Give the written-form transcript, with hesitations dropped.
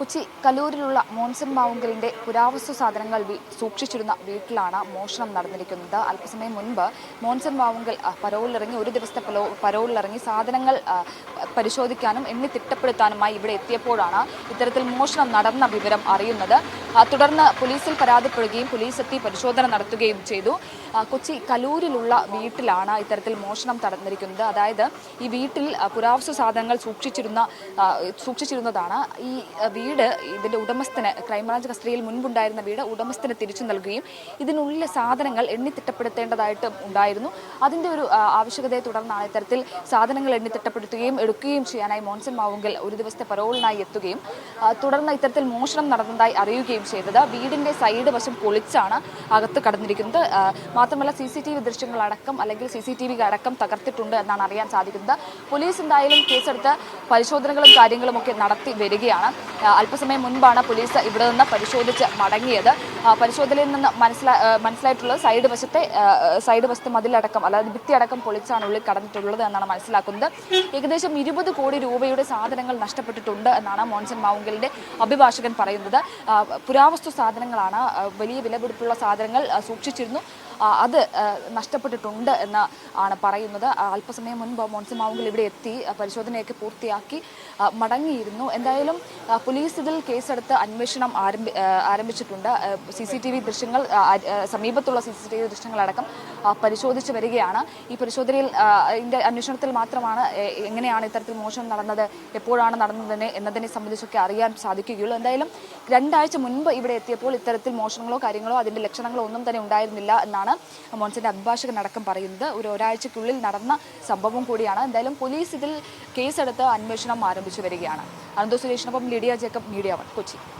കൊച്ചി കലൂരിലുള്ള മോൻസൺ മാവുങ്കലിന്റെ പുരാവസ്തു സാധനങ്ങൾ സൂക്ഷിച്ചിരുന്ന വീട്ടിലാണ് മോഷണം നടന്നിരിക്കുന്നത്. അല്പസമയം മുൻപ് മോൻസൺ മാവുങ്കൽ പരോളിലിറങ്ങി ഒരു ദിവസത്തെ പരോളിലിറങ്ങി സാധനങ്ങൾ പരിശോധിക്കാനും എണ്ണി തിട്ടപ്പെടുത്താനുമായി ഇവിടെ എത്തിയപ്പോഴാണ് ഇത്തരത്തിൽ മോഷണം നടന്ന വിവരം അറിയുന്നത്. തുടർന്ന് പോലീസിൽ പരാതിപ്പെടുകയും പോലീസ് എത്തി പരിശോധന നടത്തുകയും ചെയ്തു. കൊച്ചി കലൂരിലുള്ള വീട്ടിലാണ് ഇത്തരത്തിൽ മോഷണം നടന്നിരിക്കുന്നത്. അതായത് ഈ വീട്ടിൽ പുരാവസ്തു സാധനങ്ങൾ സൂക്ഷിച്ചിരുന്നതാണ്. ഈ വീട് ഇതിന്റെ ഉടമസ്ഥന് ക്രൈംബ്രാഞ്ച് കസ്റ്റഡിയിൽ മുൻപുണ്ടായിരുന്ന വീട് ഉടമസ്ഥന് തിരിച്ചു നൽകുകയും ഇതിനുള്ളിലെ സാധനങ്ങൾ എണ്ണി തിട്ടപ്പെടുത്തേണ്ടതായിട്ടും ഉണ്ടായിരുന്നു. അതിന്റെ ഒരു ആവശ്യകതയെ തുടർന്നാണ് ഇത്തരത്തിൽ സാധനങ്ങൾ എണ്ണി തിട്ടപ്പെടുത്തുകയും എടുക്കുകയും ചെയ്യാനായി മോൻസൺ മാവുങ്കൽ ഒരു ദിവസത്തെ പരോളിനായി എത്തുകയും തുടർന്ന് ഇത്തരത്തിൽ മോഷണം നടന്നതായി അറിയുകയും ചെയ്തത്. വീടിന്റെ സൈഡ് വശം പൊളിച്ചാണ് അകത്ത് കടന്നിരിക്കുന്നത്. മാത്രമല്ല CCTV ദൃശ്യങ്ങളടക്കം അല്ലെങ്കിൽ CCTV അടക്കം തകർത്തിട്ടുണ്ട് എന്നാണ് അറിയാൻ സാധിക്കുന്നത്. പോലീസ് എന്തായാലും കേസെടുത്ത് പരിശോധനകളും കാര്യങ്ങളുമൊക്കെ നടത്തി വരികയാണ്. അല്പസമയം മുൻപാണ് പോലീസ് ഇവിടെ നിന്ന് പരിശോധിച്ച് മടങ്ങിയത്. പരിശോധനയിൽ നിന്ന് മനസ്സിലായിട്ടുള്ളത് സൈഡ് വശത്തെ മതിലടക്കം അതായത് ഭിത്തിയടക്കം പൊളിച്ചാണ് ഉള്ളിൽ കടന്നിട്ടുള്ളത് എന്നാണ് മനസ്സിലാക്കുന്നത്. ഏകദേശം 20 കോടി രൂപയുടെ സാധനങ്ങൾ നഷ്ടപ്പെട്ടിട്ടുണ്ട് എന്നാണ് മോൻസൺ മാവുങ്കലിന്റെ അഭിഭാഷകൻ പറയുന്നത്. പുരാവസ്തു സാധനങ്ങളാണ്, വലിയ വിലപിടിപ്പുള്ള സാധനങ്ങൾ സൂക്ഷിച്ചിരുന്നു, അത് നഷ്ടപ്പെട്ടിട്ടുണ്ട് എന്ന് ആണ് പറയുന്നത്. അല്പസമയം മുൻപ് മോൻസൺ മാവുങ്കൽ ഇവിടെ എത്തി പരിശോധനയൊക്കെ പൂർത്തിയാക്കി മടങ്ങിയിരുന്നു. എന്തായാലും പോലീസ് ഇതിൽ കേസെടുത്ത് അന്വേഷണം ആരംഭിച്ചിട്ടുണ്ട്. CCTV ദൃശ്യങ്ങൾ, സമീപത്തുള്ള CCTV ദൃശ്യങ്ങളടക്കം പരിശോധിച്ച് വരികയാണ്. ഈ പരിശോധനയിൽ അന്വേഷണത്തിൽ മാത്രമാണ് എങ്ങനെയാണ് ഇത്തരത്തിൽ മോഷണം നടന്നത്, എപ്പോഴാണ് നടന്നതിന് എന്നതിനെ സംബന്ധിച്ചൊക്കെ അറിയാൻ സാധിക്കുകയുള്ളൂ. എന്തായാലും 2 ആഴ്ച മുൻപ് ഇവിടെ എത്തിയപ്പോൾ ഇത്തരത്തിൽ മോഷണങ്ങളോ കാര്യങ്ങളോ അതിന്റെ ലക്ഷണങ്ങളോ ഒന്നും തന്നെ ഉണ്ടായിരുന്നില്ല എന്നാണ് മോൻസന്റെ അഭിഭാഷകനടക്കം പറയുന്നത്. ഒരാഴ്ചയ്ക്കുള്ളിൽ നടന്ന സംഭവം കൂടിയാണ്. എന്തായാലും പോലീസ് ഇതിൽ കേസെടുത്ത് അന്വേഷണം ആരംഭിച്ചു വരികയാണ്. അനന്ത സുരേഷിനൊപ്പം ലിഡിയ ജേക്കബ്, മീഡിയ 1, കൊച്ചി.